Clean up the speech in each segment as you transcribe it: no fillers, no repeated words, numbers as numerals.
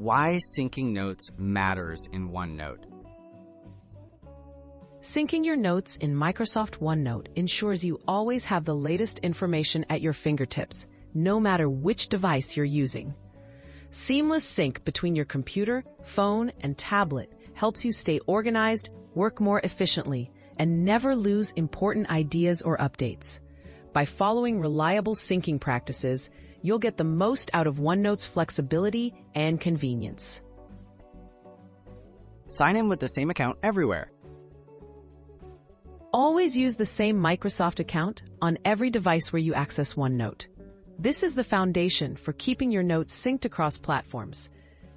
Why syncing notes matters in OneNote. Syncing your notes in Microsoft OneNote ensures you always have the latest information at your fingertips, no matter which device you're using. Seamless sync between your computer, phone, and tablet helps you stay organized, work more efficiently, and never lose important ideas or updates. By following reliable syncing practices, you'll get the most out of OneNote's flexibility and convenience. Sign in with the same account everywhere. Always use the same Microsoft account on every device where you access OneNote. This is the foundation for keeping your notes synced across platforms.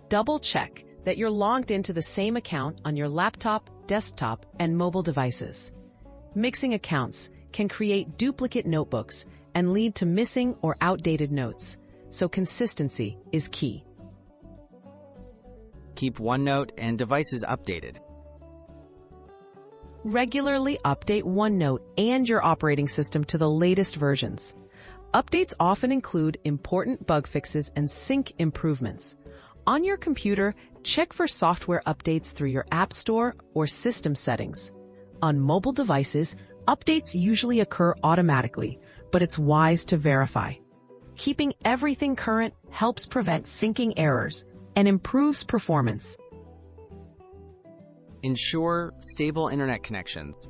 Double-check that you're logged into the same account on your laptop, desktop, and mobile devices. Mixing accounts can create duplicate notebooks and lead to missing or outdated notes, so consistency is key. Keep OneNote and devices updated. Regularly update OneNote and your operating system to the latest versions. Updates often include important bug fixes and sync improvements. On your computer, check for software updates through your App Store or system settings. On mobile devices, updates usually occur automatically, but it's wise to verify. Keeping everything current helps prevent syncing errors and improves performance. Ensure stable internet connections.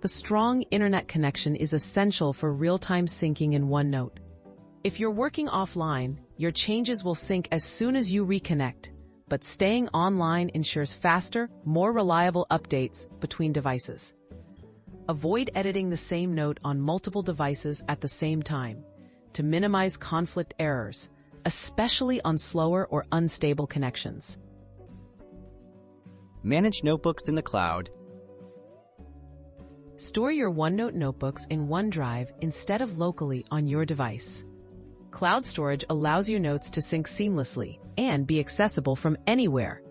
The strong internet connection is essential for real-time syncing in OneNote. If you're working offline, your changes will sync as soon as you reconnect, but staying online ensures faster, more reliable updates between devices. Avoid editing the same note on multiple devices at the same time to minimize conflict errors, especially on slower or unstable connections. Manage notebooks in the cloud. Store your OneNote notebooks in OneDrive instead of locally on your device. Cloud storage allows your notes to sync seamlessly and be accessible from anywhere.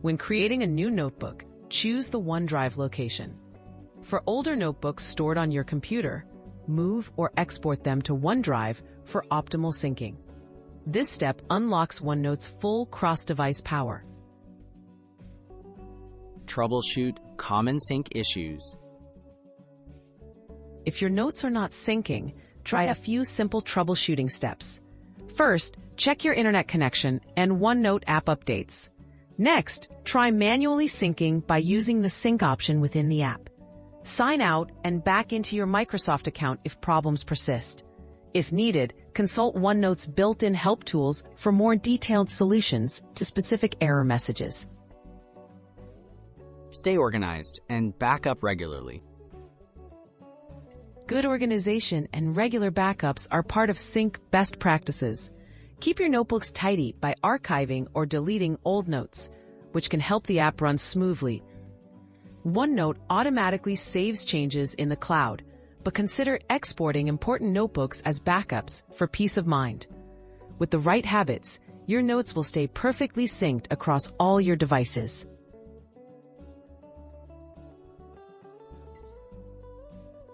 When creating a new notebook, choose the OneDrive location. For older notebooks stored on your computer, move or export them to OneDrive for optimal syncing. This step unlocks OneNote's full cross-device power. Troubleshoot common sync issues. If your notes are not syncing, try a few simple troubleshooting steps. First, check your internet connection and OneNote app updates. Next, try manually syncing by using the sync option within the app. Sign out and back into your Microsoft account if problems persist. If needed, consult OneNote's built-in help tools for more detailed solutions to specific error messages. Stay organized and back up regularly. Good organization and regular backups are part of sync best practices. Keep your notebooks tidy by archiving or deleting old notes, which can help the app run smoothly. OneNote automatically saves changes in the cloud, but consider exporting important notebooks as backups for peace of mind. With the right habits, your notes will stay perfectly synced across all your devices.